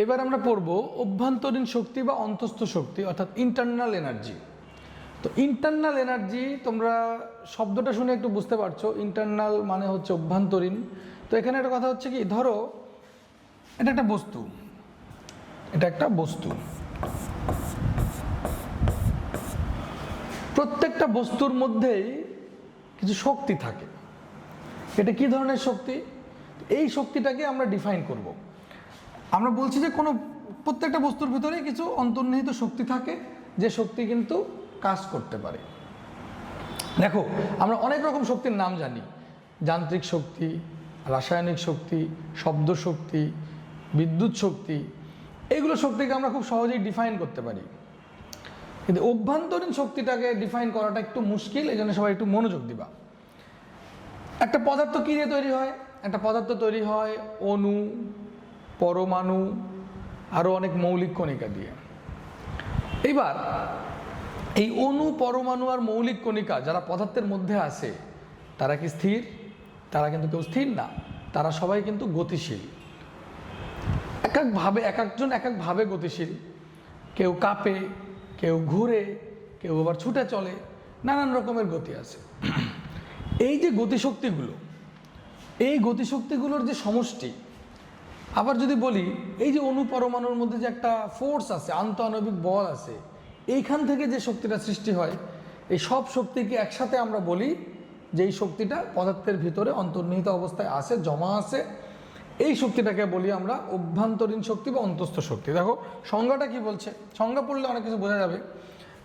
এবার আমরা পড়ব অভ্যন্তরীণ শক্তি বা অন্তস্থ শক্তি অর্থাৎ ইন্টারনাল এনার্জি। তো ইন্টারনাল এনার্জি তোমরা শব্দটা শুনে একটু বুঝতে পারছো, ইন্টারনাল মানে হচ্ছে অভ্যন্তরীণ। তো এখানে একটা কথা হচ্ছে কি, ধরো এটা একটা বস্তু, প্রত্যেকটা বস্তুর মধ্যেই কিছু শক্তি থাকে। এটা কি ধরনের শক্তি? এই শক্তিটাকে আমরা ডিফাইন করব। আমরা বলছি যে প্রত্যেকটা বস্তুর ভিতরে কিছু অন্তর্নিহিত শক্তি থাকে, যে শক্তি কিন্তু কাজ করতে পারে। দেখো, আমরা অনেক রকম শক্তির নাম জানি, যান্ত্রিক শক্তি, রাসায়নিক শক্তি, শব্দ শক্তি, বিদ্যুৎ শক্তি। এইগুলো শক্তিকে আমরা খুব সহজেই ডিফাইন করতে পারি, কিন্তু অভ্যন্তরীণ শক্তিটাকে ডিফাইন করাটা একটু মুশকিল। এই জন্য সবাই একটু মনোযোগ দিবা। একটা পদার্থ কী দিয়ে তৈরি হয়? একটা পদার্থ তৈরি হয় অণু, পরমাণু, আরও অনেক মৌলিক কণিকা দিয়ে। এবার এই অণু, পরমাণু আর মৌলিক কণিকা যারা পদার্থের মধ্যে আছে, তারা কি স্থির? তারা কিন্তু কেউ স্থির না, তারা সবাই কিন্তু গতিশীল। এক একজন এক একভাবে গতিশীল। কেউ কাঁপে, কেউ ঘুরে, কেউ আবার ছুটে চলে, নানান রকমের গতি আছে। এই যে গতিশক্তিগুলো, এই গতিশক্তিগুলোর যে সমষ্টি, আবার যদি বলি এই যে অণু পরমাণুর মধ্যে যে একটা ফোর্স আছে, আন্তঃআণবিক বল আছে, এইখান থেকে যে শক্তিটা সৃষ্টি হয়, এই সব শক্তিকে একসাথে আমরা বলি যে এই শক্তিটা পদার্থের ভিতরে অন্তর্নিহিত অবস্থায় আছে, জমা আছে। এই শক্তিটাকে বলি আমরা অভ্যন্তরীণ শক্তি বা অন্তস্থ শক্তি। দেখো সংজ্ঞাটা কি বলছে, সংজ্ঞা পড়লে অনেক কিছু বোঝা যাবে।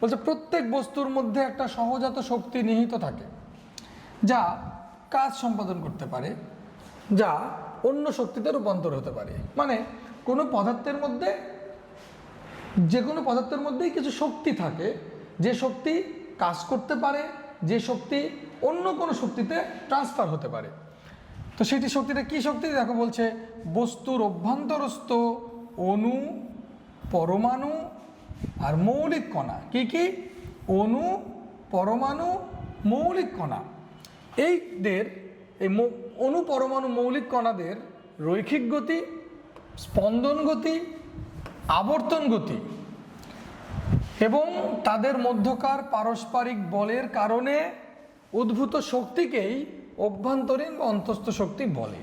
বলছে প্রত্যেক বস্তুর মধ্যে একটা সহজাত শক্তি নিহিত থাকে, যা কাজ সম্পাদন করতে পারে, যা অন্য শক্তিতে রূপান্তর হতে পারে। মানে কোনো পদার্থের মধ্যে, যে কোনো পদার্থের মধ্যেই কিছু শক্তি থাকে, যে শক্তি কাজ করতে পারে, যে শক্তি অন্য কোনো শক্তিতে ট্রান্সফার হতে পারে। তো সেটি শক্তিটা কি শক্তি? দেখো বলছে বস্তুর অভ্যন্তরস্থ অণু, পরমাণু আর মৌলিক কণা। কি কি? অণু, পরমাণু, মৌলিক কণা। এই অণু, পরমাণু, মৌলিক কণাদের রৈখিক গতি, স্পন্দন গতি, আবর্তন গতি এবং তাদের মধ্যকার পারস্পরিক বলের কারণে উদ্ভূত শক্তিকেই অভ্যন্তরীণ বা অন্তস্থ শক্তি বলে।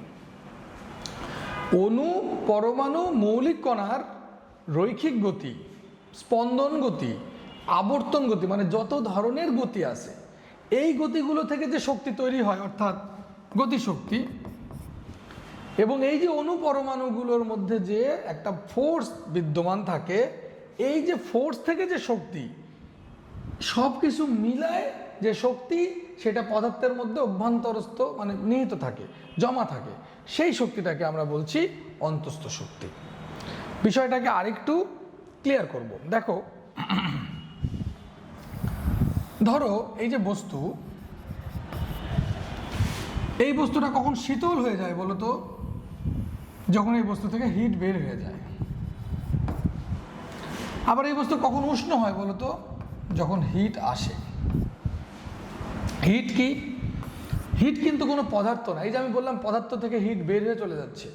অণু, পরমাণু, মৌলিক কণার রৈখিক গতি, স্পন্দন গতি, আবর্তন গতি, মানে যত ধরনের গতি আছে, এই গতিগুলো থেকে যে শক্তি তৈরি হয় অর্থাৎ গতিশক্তি, এবং এই যে অণু পরমাণুগুলোর মধ্যে যে একটা ফোর্স বিদ্যমান থাকে, এই যে ফোর্স থেকে যে শক্তি, সব কিছু মিলায় যে শক্তি, সেটা পদার্থের মধ্যে অভ্যন্তরস্থ মানে নিহিত থাকে, জমা থাকে, সেই শক্তিটাকে আমরা বলছি অন্তস্থ শক্তি। বিষয়টাকে আরেকটু ক্লিয়ার করব। দেখো, ধরো এই যে বস্তু, এই বস্তুটা কখন শীতল হয়ে যায় বলো তো? যখন এই বস্তু থেকে হিট বের হয়ে যায়। আবার এই বস্তু কখন উষ্ণ হয় বলো তো? যখন হিট আসে। হিট কি? হিট কিন্তু কোনো পদার্থ না। এই যে আমি বললাম পদার্থ থেকে হিট বের হয়ে চলে যাচ্ছে,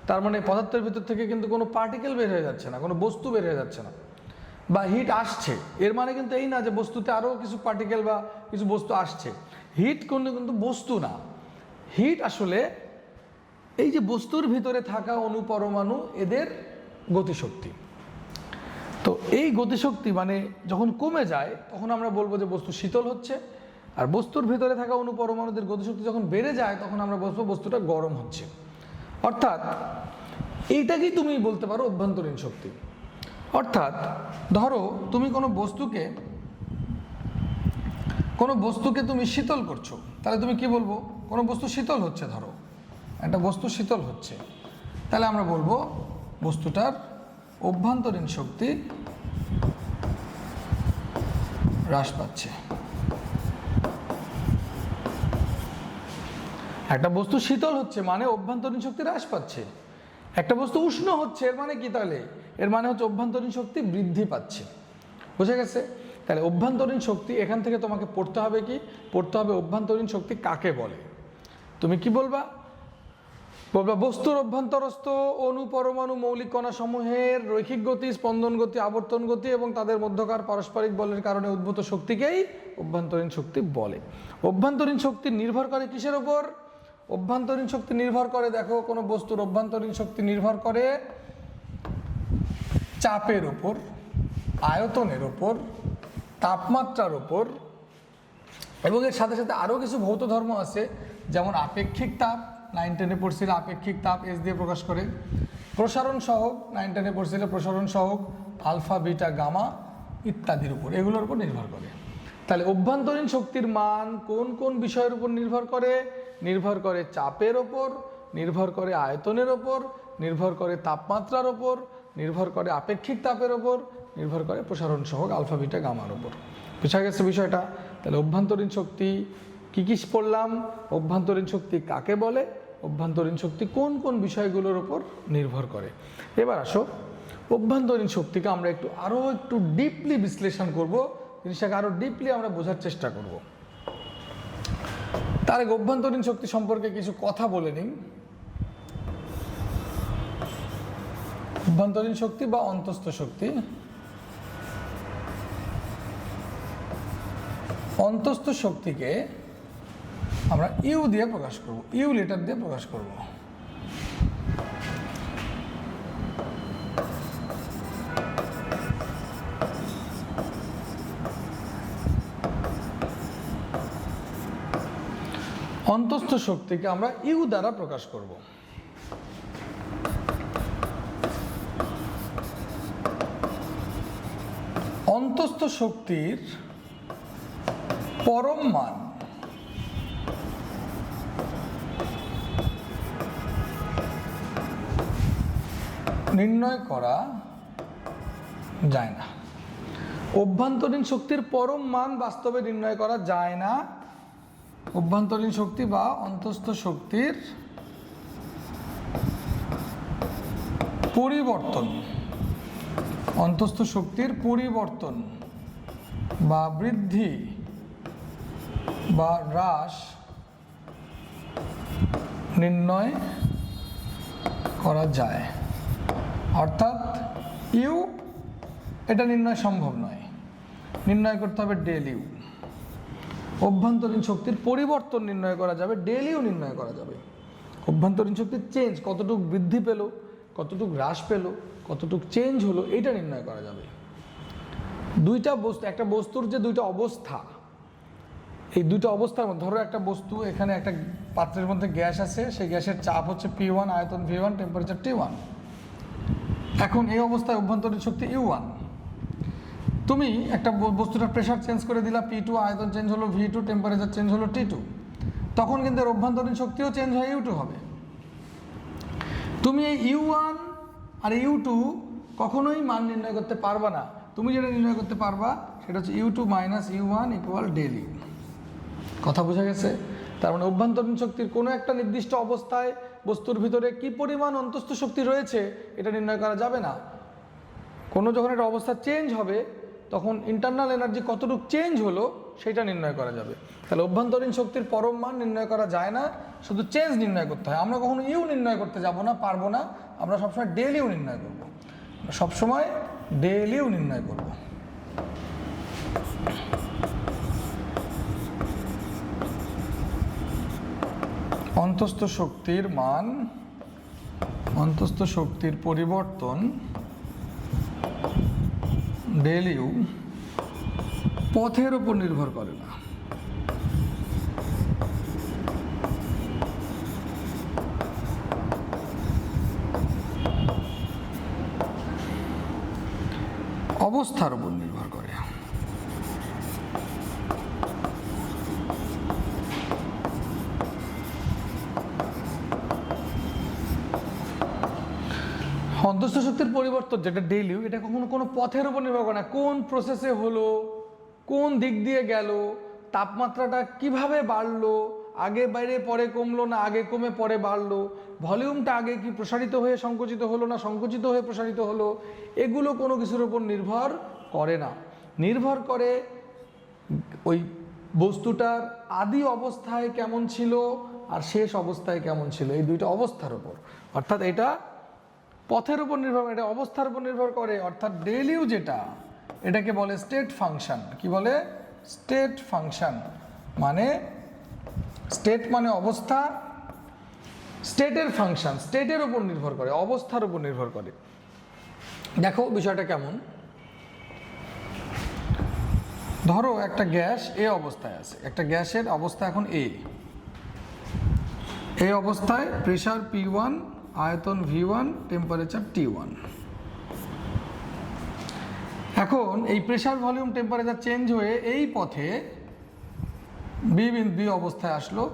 তার মানে পদার্থের ভিতর থেকে কিন্তু কোনো পার্টিকেল বের হয়ে যাচ্ছে না, কোনো বস্তু বের হয়ে যাচ্ছে না। বা হিট আসছে, এর মানে কিন্তু এই না যে বস্তুতে আরও কিছু পার্টিকেল বা কিছু বস্তু আসছে। হিট কিন্তু বস্তু না। হিট আসলে এই যে বস্তুর ভিতরে থাকা অণু, পরমাণু, এদের গতিশক্তি। তো এই গতিশক্তি মানে যখন কমে যায়, তখন আমরা বলবো যে বস্তু শীতল হচ্ছে। আর বস্তুর ভিতরে থাকা অণু, পরমাণুদের গতিশক্তি যখন বেড়ে যায়, তখন আমরা বলবো বস্তুটা গরম হচ্ছে। অর্থাৎ এইটাকেই তুমি বলতে পারো অভ্যন্তরীণ শক্তি। অর্থাৎ ধরো তুমি কোনো বস্তুকে তুমি শীতল করছো, তাহলে তুমি কি বলবো? কোনো বস্তু শীতল হচ্ছে, ধরো একটা বস্তু শীতল হচ্ছে, তাহলে আমরা বলবো বস্তুটার অভ্যন্তরীণ শক্তি হ্রাস পাচ্ছে। একটা বস্তু শীতল হচ্ছে মানে অভ্যন্তরীণ শক্তি হ্রাস পাচ্ছে। একটা বস্তু উষ্ণ হচ্ছে, এর মানে কি? তাহলে এর মানে হচ্ছে অভ্যন্তরীণ শক্তি বৃদ্ধি পাচ্ছে। বুঝে গেছে? তাহলে অভ্যন্তরীণ শক্তি, এখান থেকে তোমাকে পড়তে হবে কি? পড়তে হবে অভ্যন্তরীণ শক্তি কাকে বলে। তুমি কি বলবা? বলবা বস্তুর অভ্যন্তরস্থ অণু পরমাণু মৌলিক কণা সমূহের রৈখিক গতি, স্পন্দন গতি, আবর্তন গতি এবং তাদের মধ্যকার পারস্পরিক বলের কারণে উদ্ভূত শক্তিকেই অভ্যন্তরীণ শক্তি বলে। অভ্যন্তরীণ শক্তি নির্ভর করে কিসের ওপর? অভ্যন্তরীণ শক্তি নির্ভর করে, দেখো কোনো বস্তুর অভ্যন্তরীণ শক্তি নির্ভর করে চাপের ওপর, আয়তনের ওপর, তাপমাত্রার ওপর, এবং এর সাথে সাথে আরও কিছু ভৌত ধর্ম আছে, যেমন আপেক্ষিক তাপ, 9, 10-এ পড়ছিল আপেক্ষিক তাপ এস দিয়ে প্রকাশ করে, প্রসারণ সহগ, 9, 10-এ পড়ছিল প্রসারণ সহগ, আলফা বিটা গামা ইত্যাদির উপর, এগুলোর উপর নির্ভর করে। তাহলে অভ্যন্তরীণ শক্তির মান কোন কোন বিষয়ের উপর নির্ভর করে? নির্ভর করে চাপের ওপর, নির্ভর করে আয়তনের ওপর, নির্ভর করে তাপমাত্রার ওপর, নির্ভর করে আপেক্ষিক তাপের ওপর, নির্ভর করে প্রসারণ সহগ আলফা বিটা গামার ওপর। বুঝা গেছে বিষয়টা? তাহলে অভ্যন্তরীণ শক্তি কি কি পড়লাম, অভ্যন্তরীণ শক্তি কাকে বলে, অভ্যন্তরীণ শক্তি কোন কোন বিষয়গুলোর উপর নির্ভর করে। এবার আসো অভ্যন্তরীণ শক্তিকে আমরা আরও একটু ডিপলি বিশ্লেষণ করব, জিনিসটাকে আরও ডিপলি আমরা বোঝার চেষ্টা করব। তার আগে অভ্যন্তরীণ শক্তি সম্পর্কে কিছু কথা বলে নিই। অভ্যন্তরীণ শক্তি বা অন্তস্থ শক্তি, অন্তস্থ শক্তিকে আমরা ইউ দিয়ে প্রকাশ করব, ইউ লেটার দিয়ে প্রকাশ করব। অন্তস্থ শক্তিকে আমরা ইউ দ্বারা প্রকাশ করব। অন্তস্থ শক্তির পরম মান নির্ণয় করা যায় না। অভ্যন্তরীণ শক্তির পরম মান বাস্তবে নির্ণয় করা যায় না। অভ্যন্তরীণ শক্তি বা অন্তস্থ শক্তির পরিবর্তন, অন্তস্থ শক্তির পরিবর্তন বা বৃদ্ধি বা হ্রাস নির্ণয় করা যায়। অর্থাৎ ইউ এটা নির্ণয় সম্ভব নয়, নির্ণয় করতে হবে ডেল ইউ। অভ্যন্তরীণ শক্তির পরিবর্তন নির্ণয় করা যাবে, ডেল ইউ নির্ণয় করা যাবে। অভ্যন্তরীণ শক্তির চেঞ্জ, কতটুকু বৃদ্ধি পেল, কতটুকু হ্রাস পেল, কতটুকু চেঞ্জ হলো, এটা নির্ণয় করা যাবে। দুইটা বস্তু, একটা বস্তুর যে দুইটা অবস্থা, এই দুইটা অবস্থার মধ্যে, ধরো একটা বস্তু, এখানে একটা পাত্রের মধ্যে গ্যাস আছে, সেই গ্যাসের চাপ হচ্ছে P1, আয়তন V1, টেম্পারেচার T1। এখন এই অবস্থায় অভ্যন্তরীণ শক্তি U1। তুমি একটা বস্তুটার প্রেশার চেঞ্জ করে দিলা P2, আয়তন চেঞ্জ হলো V2, টেম্পারেচার চেঞ্জ হলো T2, তখন কিন্তু এর অভ্যন্তরীণ শক্তিও চেঞ্জ হয়ে U2 হবে। তুমি এই U1 আর U2 কখনোই মান নির্ণয় করতে পারবা না। তুমি যেটা নির্ণয় করতে পারবা সেটা হচ্ছে U2 minus U1 equal del you. কথা বোঝা গেছে? তার মানে অভ্যন্তরীণ শক্তির কোনো একটা নির্দিষ্ট অবস্থায় বস্তুর ভিতরে কি পরিমাণ অন্তস্থ শক্তি রয়েছে এটা নির্ণয় করা যাবে না। কোনো যখন একটা অবস্থা চেঞ্জ হবে তখন ইন্টারনাল এনার্জি কতটুকু চেঞ্জ হলো সেটা নির্ণয় করা যাবে। তাহলে অভ্যন্তরীণ শক্তির পরম মান নির্ণয় করা যায় না, শুধু চেঞ্জ নির্ণয় করতে হয়। আমরা কখনো ইউ নির্ণয় করতে যাব না, পারবো না। আমরা সবসময় ডেল ইউ নির্ণয় করবো, সবসময় ডেল ইউ নির্ণয় করব। অন্তস্থ শক্তির মান, অন্তস্থ শক্তির পরিবর্তন ডেল ইউ পথের উপর নির্ভর করে না। অবস্থার উপর নির্ভর করে। অন্তস্থ শক্তির পরিবর্তন যেটা ডেল ইউ, এটা কখনো কোনো পথের উপর নির্ভর করে না। কোন প্রসেসে হলো, কোন দিক দিয়ে গেল, তাপমাত্রাটা কিভাবে বাড়লো, আগে বাইরে পরে কমলো না আগে কমে পরে বাড়লো, ভলিউমটা আগে কি প্রসারিত হয়ে সংকুচিত হলো না সংকুচিত হয়ে প্রসারিত হলো, এগুলো কোনো কিছুর উপর নির্ভর করে না। নির্ভর করে ওই বস্তুটার আদি অবস্থায় কেমন ছিল, আর শেষ অবস্থায় কেমন ছিল, এই দুইটা অবস্থার উপর। অর্থাৎ এটা পথের উপর নির্ভর করে, এটা অবস্থার উপর নির্ভর করে। অর্থাৎ ডেল ইউ যেটা, এটাকে বলে স্টেট ফাংশন। কি বলে? State function. মানে স্টেট মানে অবস্থা, স্টেটের ফাংশন স্টেটের উপর নির্ভর করে, অবস্থার উপর নির্ভর করে। দেখো বিষয়টা কেমন। ধরো একটা গ্যাস এ অবস্থায় আছে, একটা গ্যাসের অবস্থা এখন এই অবস্থায় প্রেসার P1, আয়তন V1, টেম্পারেচার T1। এখন এই প্রেসার, ভলিউম, টেম্পারেচার চেঞ্জ হয়ে এই পথে বি অবস্থায় আসলো।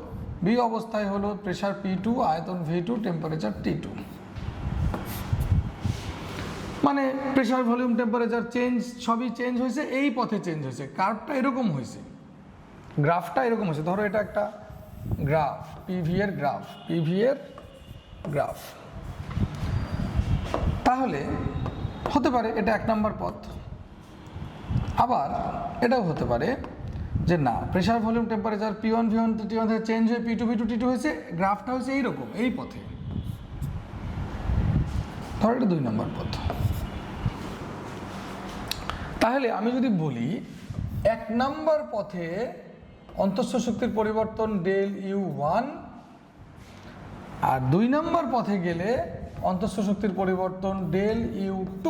বি অবস্থায় হলো প্রেসার P2, আয়তন V2, টেম্পারেচার T2। মানে প্রেসার, ভলিউম, টেম্পারেচার চেঞ্জ, সবই চেঞ্জ হয়েছে, এই পথে চেঞ্জ হয়েছে। কার্ভটা এরকম হয়েছে, গ্রাফটা এরকম হয়েছে। ধরো এটা একটা গ্রাফ, পিভি এর গ্রাফ। তাহলে হতে পারে এটা 1 নম্বর পথ, আবার এটাও হতে পারে যে না, pressure, volume, temperature P1 V1 T1 থেকে চেঞ্জ হয়ে P2 V2 T2 হয়েছে, গ্রাফটা হয়েছে এইরকম, এই পথে। ধরো এটা 2 নম্বর পথ। তাহলে আমি যদি বলি 1 নম্বর পথে অন্তঃস্থ শক্তির পরিবর্তন ডেল U1, আর 2 নম্বর পথে গেলে অন্তঃস্থ শক্তির পরিবর্তন ডেল U2,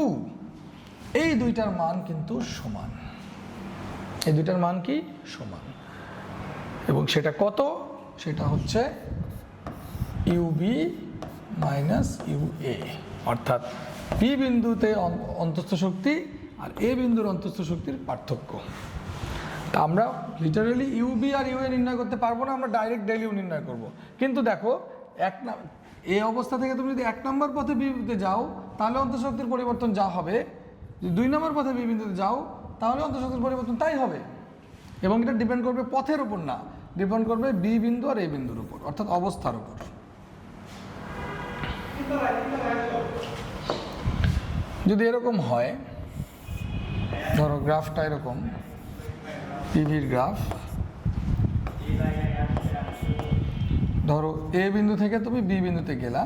এই দুইটার মান কিন্তু সমান। এই দুইটার মান কি? সমান। এবং সেটা কত? সেটা হচ্ছে UB মাইনাস UA। অর্থাৎ পি বিন্দুতে অন্তঃস্থ শক্তি আর এ বিন্দুর অন্তঃস্থ শক্তির পার্থক্য। তা আমরা লিটারালি ইউবি আর ইউএ নির্ণয় করতে পারবো না, আমরা ডাইরেক্ট ডেল ইউ নির্ণয় করব। কিন্তু দেখো এই অবস্থা থেকে তুমি যদি 1 নম্বর পথে বি বিন্দুতে যাও, তাহলে অন্তঃস্থ শক্তির পরিবর্তন যা হবে, যদি 2 নম্বর পথে বি বিন্দুতে যাও, তাহলে অন্তঃস্থ শক্তির পরিবর্তন তাই হবে। এবং এটা ডিপেন্ড করবে পথের উপর না, ডিপেন্ড করবে বি বিন্দু আর এ বিন্দুর উপর, অর্থাৎ অবস্থার উপর। যদি এরকম হয়, ধরো গ্রাফটা এরকম, পিভির গ্রাফ, ধরো এ বিন্দু থেকে তুমি বি বিন্দুতে গেলা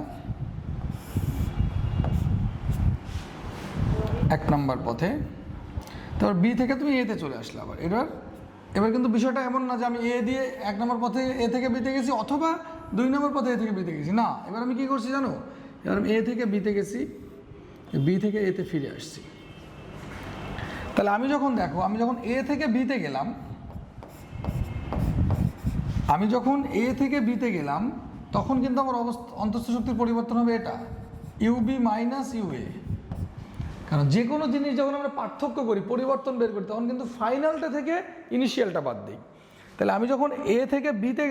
1 নম্বর পথে, তারপর বি থেকে তুমি এতে চলে আসলে। আবার এবার কিন্তু বিষয়টা এমন না যে আমি এ দিয়ে 1 নম্বর পথে এ থেকে বিতে গেছি, অথবা 2 নম্বর পথে এ থেকে বিতে গেছি। না, এবার আমি কি করছি জানো? এবার আমি এ থেকে বিতে গেছি, বি থেকে এতে ফিরে আসছি। তাহলে আমি যখন দেখো, আমি যখন এ থেকে বিতে গেলাম, তখন কিন্তু আমার অন্তঃস্থ শক্তির পরিবর্তন হবে এটা ইউবি মাইনাস ইউএ। কারণ যে কোনো জিনিস যখন আমরা পার্থক্য করি, পরিবর্তন বের করি, তখন কিন্তু ফাইনালটা থেকে ইনিশিয়ালটা বাদ দিই। তাহলে আমি যখন এ থেকে বিতে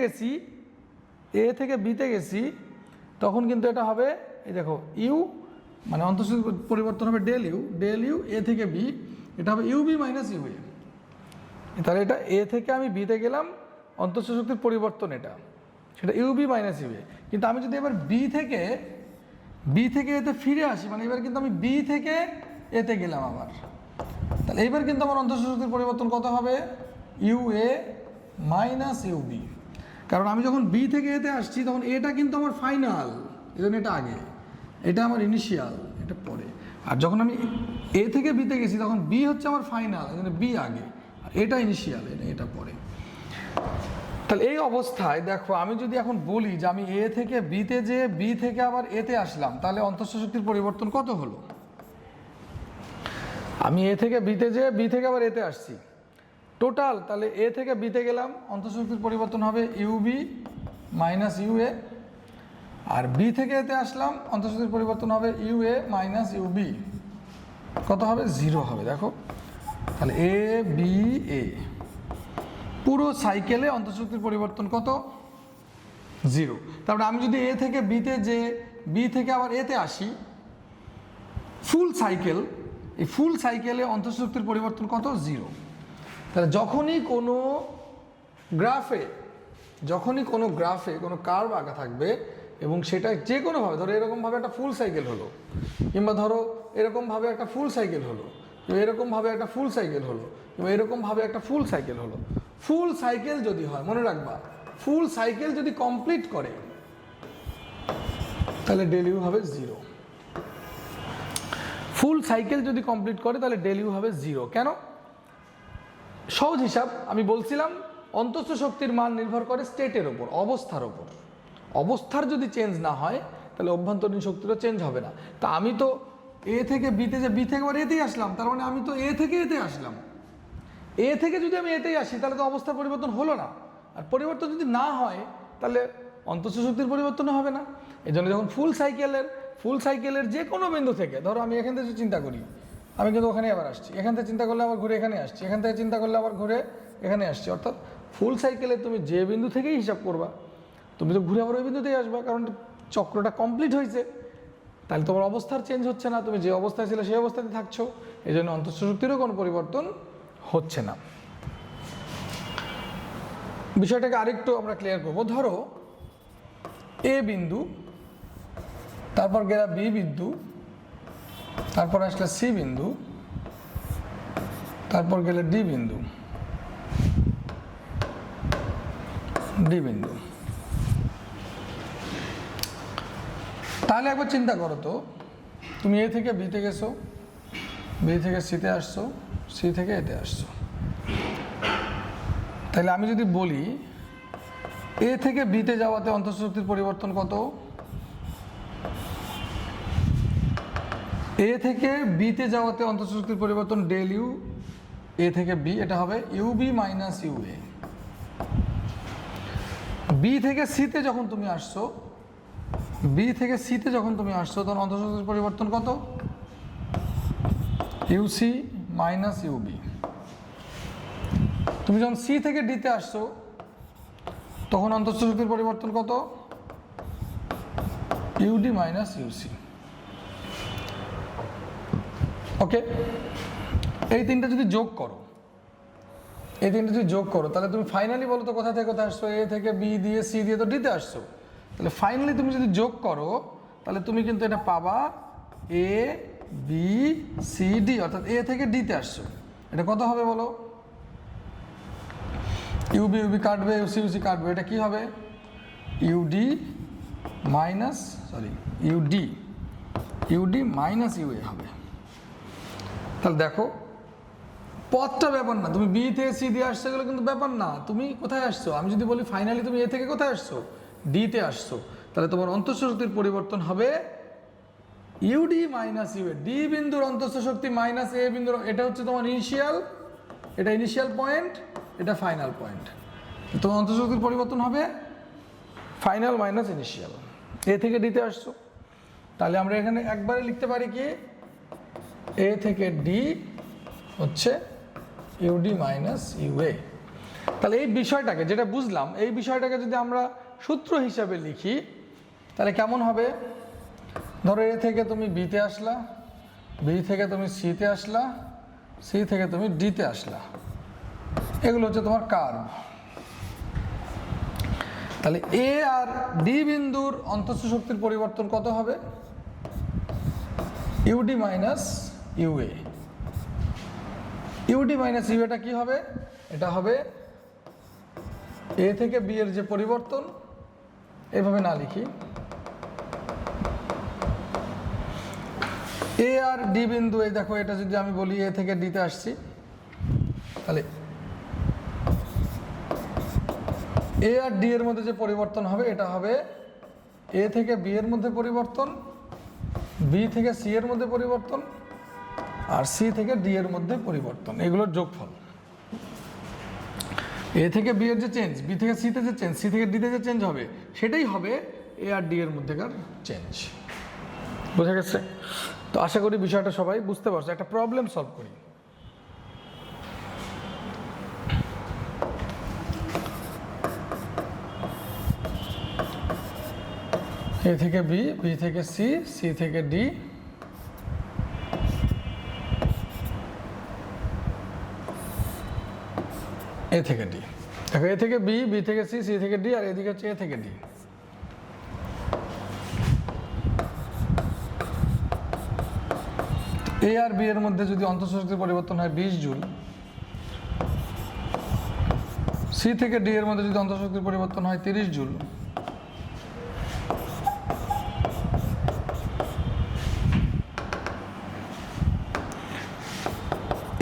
গেছি, তখন কিন্তু এটা হবে, এই দেখো ইউ মানে অন্তঃস্থ পরিবর্তন হবে ডেল ইউ এ থেকে বি, এটা হবে ইউবি মাইনাস ইউএ। তাহলে এটা এ থেকে আমি বিতে গেলাম, অন্তঃস্থ শক্তির পরিবর্তন এটা, সেটা ইউবি মাইনাস ইউএ। কিন্তু আমি যদি এবার বি থেকে এতে ফিরে আসি, মানে এবার কিন্তু আমি বি থেকে এতে গেলাম আবার, তাহলে এইবার কিন্তু আমার অন্তঃস্থ শক্তির পরিবর্তন কত হবে? UA minus UB. কারণ আমি যখন বি থেকে এতে আসছি, তখন এটা কিন্তু আমার ফাইনাল, এজন্য এটা আগে, এটা আমার ইনিশিয়াল, এটা পরে। আর যখন আমি এ থেকে বিতে গেছি, তখন বি হচ্ছে আমার ফাইনাল, এজন্য বি আগে, আর এটা ইনিশিয়াল, এটা পরে। তাহলে এই অবস্থায় দেখো, আমি যদি এখন বলি যে আমি এ থেকে বিতে যেয়ে বি থেকে আবার এতে আসলাম, তাহলে অন্তঃস্থ শক্তির পরিবর্তন কত হলো? আমি এ থেকে বিতে যেয়ে বি থেকে আবার এতে আসছি, টোটাল তাহলে এ থেকে বিতে গেলাম, অন্তঃস্থ শক্তির পরিবর্তন হবে ইউবি মাইনাস ইউএ, আর বি থেকে এতে আসলাম, অন্তঃস্থ শক্তির পরিবর্তন হবে ইউএ মাইনাস ইউবি। কত হবে? 0 হবে। দেখো তাহলে এ বি এ, পুরো সাইকেলে অন্তঃস্থ শক্তির পরিবর্তন কত? 0। তারপরে আমি যদি এ থেকে বিতে যে বি থেকে আবার এতে আসি, ফুল সাইকেল, এই ফুল সাইকেলে অন্তঃস্থ শক্তির পরিবর্তন কত? 0। তাহলে যখনই কোনো গ্রাফে কোনো কার্ভ আঁকা থাকবে, এবং সেটা যে কোনোভাবে, ধরো এরকমভাবে একটা ফুল সাইকেল হলো, কিংবা ধরো এরকমভাবে একটা ফুল সাইকেল হলো, এরকমভাবে একটা ফুল সাইকেল হলো, কিংবা এরকমভাবে একটা ফুল সাইকেল হলো। ফুল সাইকেল যদি হয়, মনে রাখবা ফুল সাইকেল যদি কমপ্লিট করে তাহলে ডেল ইউ হবে 0। ফুল সাইকেল যদি কমপ্লিট করে তাহলে ডেল ইউ হবে 0। কেন? সহজ হিসাব, আমি বলছিলাম অন্তঃস্থ শক্তির মান নির্ভর করে স্টেটের ওপর, অবস্থার ওপর। অবস্থার যদি চেঞ্জ না হয় তাহলে অভ্যন্তরীণ শক্তিরও চেঞ্জ হবে না। তা আমি তো এ থেকে বিতে, যে বি থেকে আবার এতেই আসলাম, তার মানে আমি তো এ থেকে এতে আসলাম। এ থেকে যদি আমি এতেই আসি তাহলে তো অবস্থার পরিবর্তন হলো না। আর পরিবর্তন যদি না হয় তাহলে অন্তঃস্থ শক্তির পরিবর্তন হবে না। এই জন্য যখন ফুল সাইকেলের যে কোনো বিন্দু থেকে, ধরো আমি এখান থেকে চিন্তা করি, আমি কিন্তু ওখানে আবার আসছি, এখান থেকে চিন্তা করলে আবার ঘুরে এখানে আসছি, এখান থেকে চিন্তা করলে আবার ঘুরে এখানে আসছি। অর্থাৎ ফুল সাইকেলে তুমি যে বিন্দু থেকেই হিসাব করবা, তুমি তো ঘুরে আবার ওই বিন্দুতেই আসবা, কারণ চক্রটা কমপ্লিট হয়েছে। তাহলে তোমার অবস্থার চেঞ্জ হচ্ছে না, তুমি যে অবস্থায় ছিলে সেই অবস্থাতে থাকছো। এই জন্য অন্তঃস্থ শক্তিরও কোনো পরিবর্তন হচ্ছে না। বিষয়টাকে আরেকটু আমরা ক্লিয়ার করবো। ধরো এ বিন্দু, তারপর গেলা বি বিন্দু, তারপর আসলে সি বিন্দু, তারপর গেলে ডি বিন্দু, তাহলে একবার চিন্তা করো তো, তুমি এ থেকে বিতে গেছো, বি থেকে সিতে আসছো, সি থেকে এতে আসছো। তাহলে আমি যদি বলি এ থেকে বিতে যাওয়াতে অন্তঃস্থ শক্তির পরিবর্তন কত? এ থেকে বিতে যাওয়াতে অন্তঃস্থ শক্তির পরিবর্তন ডেল ইউ এ থেকে বি, এটা হবে UB minus U A. B থেকে সিতে যখন তুমি আসছো, তখন অন্তঃস্থ শক্তির পরিবর্তন কত? ইউসি মাইনাস ইউবি। তুমি যখন সি থেকে ডিতে আসছো তখন অন্তঃস্থ শক্তির পরিবর্তন কত? ইউডি মাইনাস ইউসি। ওকে, এই তিনটা যদি যোগ করো তাহলে তুমি ফাইনালি বলো তো কোথা থেকে কোথায় আসছো? এ থেকে বি দিয়ে সি দিয়ে তো ডিতে আসছো। তাহলে ফাইনালি তুমি যদি যোগ করো তাহলে তুমি কিন্তু এটা পাবা এ বি সি ডি, অর্থাৎ এ থেকে ডিতে আসছো। এটা কত হবে বলো? ইউবি ইউবি কাটবে, ইউসি ইউসি কাটবে, এটা কি হবে? ইউডি মাইনাস ইউএ হবে। তাহলে দেখো পথটা ব্যাপার না, তুমি বি থেকে সি দিয়ে আসছো এগুলো কিন্তু ব্যাপার না। তুমি কোথায় আসছো? আমি যদি বলি ফাইনালি তুমি এ থেকে কোথায় আসছো? ডিতে আসছো। তাহলে তোমার অন্তঃস্থ শক্তির পরিবর্তন হবে ইউডি মাইনাস ইউএ। ডি বিন্দুর অন্তঃস্থ শক্তি মাইনাস এ বিন্দুর, এটা হচ্ছে তোমার ইনিশিয়াল পয়েন্ট, এটা ফাইনাল পয়েন্ট। তোমার অন্তঃস্থ শক্তির পরিবর্তন হবে ফাইনাল মাইনাস ইনিশিয়াল। এ থেকে ডিতে আসছো, তাহলে আমরা এখানে একবারে লিখতে পারি কি এ থেকে ডি হচ্ছে ইউডি মাইনাস ইউএ। তাহলে এই বিষয়টাকে যেটা বুঝলাম, এই বিষয়টাকে যদি আমরা সূত্র হিসাবে লিখি তাহলে কেমন হবে? ধরো এ থেকে তুমি বিতে আসলা, বি থেকে তুমি সিতে আসলা, সি থেকে তুমি ডিতে আসলা, এগুলো হচ্ছে তোমার কার্ভ। তাহলে এ আর ডি বিন্দুর অন্তঃস্থ শক্তির পরিবর্তন কত হবে? U D minus U A. U D minus ইউএটা কি হবে? এটা হবে এ থেকে বি এর যে পরিবর্তন, এভাবে না লিখি, এ আর ডি বিন্দু, এই দেখো এটা যদি আমি বলি এ থেকে ডিতে আসছি, তাহলে এ আর ডি এর মধ্যে যে পরিবর্তন হবে এটা হবে এ থেকে বি এর মধ্যে পরিবর্তন, বি থেকে সি এর মধ্যে পরিবর্তন, আর সি থেকে ডি এর মধ্যে পরিবর্তন, এগুলোর যোগফল। এ থেকে বি এর যে চেঞ্জ, বি থেকে সিতে যে চেঞ্জ, সি থেকে ডিতে যে চেঞ্জ হবে, সেটাই হবে এ আর ডি এর মধ্যেকার চেঞ্জ। বোঝা গেছে? তো আশা করি বিষয়টা সবাই বুঝতে পারছো। একটা প্রবলেম সলভ করি। এ থেকে বি, বি থেকে সি, সি থেকে ডি, এ থেকে ডি। দেখো এ থেকে বি, বি থেকে সি, সি থেকে ডি, আর এদিকে হচ্ছে এ থেকে ডি। এ আর বি এর মধ্যে যদি অন্তঃস্থ শক্তির পরিবর্তন হয় 20 জুল, সি থেকে ডি এর মধ্যে যদি অন্তঃশক্তির পরিবর্তন হয় 30 জুল,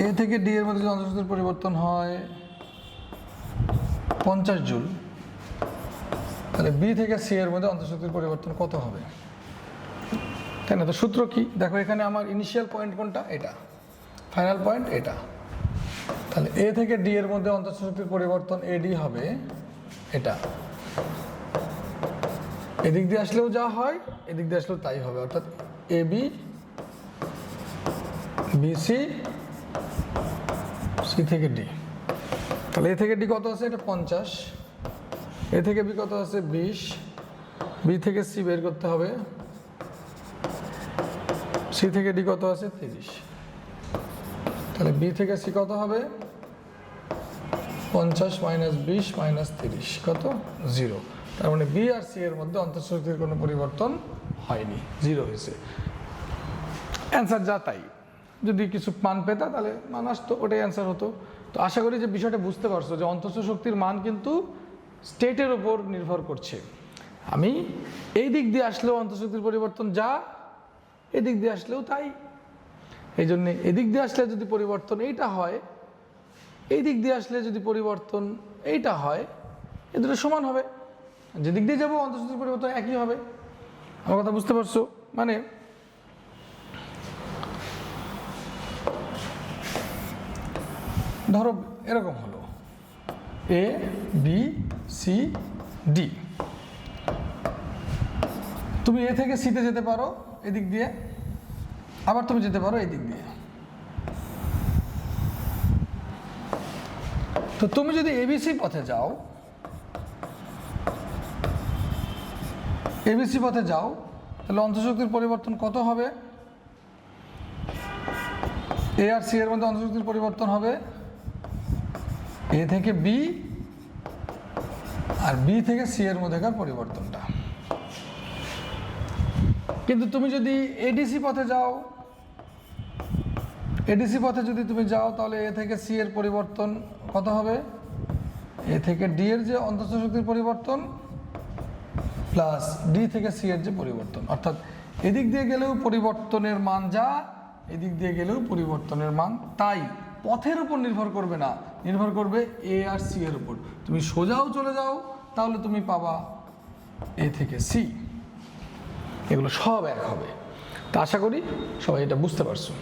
এ থেকে ডি এর মধ্যে যদি অন্তঃশক্তির পরিবর্তন হয় 50 জুল, তাহলে বি থেকে সি এর মধ্যে অন্তঃশক্তির পরিবর্তন কত হবে? তাই না? তো সূত্র কি দেখো, এখানে আমার ইনিশিয়াল পয়েন্ট কোনটা? এটা। ফাইনাল পয়েন্ট এটা। তাহলে এ থেকে ডি এর মধ্যে অন্তঃশক্তির পরিবর্তন এডি হবে এটা। এদিক দিয়ে আসলেও যা হয় এদিক দিয়ে আসলেও তাই হবে, অর্থাৎ এ বি, বিসি, সি থেকে ডি। তাহলে এ থেকে ডি কত আছে? এটা 50। এ থেকে বি কত আছে? 20। বি থেকে সি বের করতে হবে। সি থেকে ডি কত আছে? 30। তাহলে বি থেকে সি কত হবে? 50 মাইনাস 20 মাইনাস 30 কত? 0। তার মানে বি আর সি এর মধ্যে অন্তঃশক্তির কোনো পরিবর্তন হয়নি, 0 হয়েছে। অ্যান্সার যা তাই। যদি কিছু মান পেতা তাহলে মান আসতো, ওটাই অ্যান্সার হতো। তো আশা করি যে বিষয়টা বুঝতে পারছো যে অন্তঃশক্তির মান কিন্তু স্টেটের উপর নির্ভর করছে। আমি এই দিক দিয়ে আসলেও অন্তঃশক্তির পরিবর্তন যা, এদিক দিয়ে আসলেও তাই। এই জন্যে এদিক দিয়ে আসলে যদি পরিবর্তন এইটা হয়, এই দিক দিয়ে আসলে যদি পরিবর্তন এইটা হয়, এ দুটো সমান হবে। যেদিক দিয়ে যাবো অন্তঃশক্তির পরিবর্তন একই হবে। আমার কথা বুঝতে পারছো? মানে ধরো এরকম হলো এ বি সি ডি, তুমি এ থেকে সিতে যেতে পারো এদিক দিয়ে, আবার তুমি যেতে পারো এই দিক দিয়ে। তো তুমি যদি এবিসি পথে যাও, এবিসি পথে যাও, তাহলে অন্তঃশক্তির পরিবর্তন কত হবে? এ আর সি এর মধ্যে অন্তঃশক্তির পরিবর্তন হবে এ থেকে বি আর বি থেকে সি এর মধ্যেকার পরিবর্তনটা। কিন্তু তুমি যদি এডিসি পথে যাও, এডিসি পথে যদি তুমি যাও, তাহলে এ থেকে সি এর পরিবর্তন কত হবে? এ থেকে ডি এর যে অন্তঃশক্তির পরিবর্তন প্লাস ডি থেকে সি এর যে পরিবর্তন, অর্থাৎ এদিক দিয়ে গেলেও পরিবর্তনের মান যা, এদিক দিয়ে গেলেও পরিবর্তনের মান তাই। পথের উপর নির্ভর করবে না, নির্ভর করবে এ আর সি এর উপর। তুমি সোজাও চলে যাও তাহলে তুমি পাবা এ থেকে সি, এগুলো সব এক হবে। তা আশা করি সবাই এটা বুঝতে পারছো।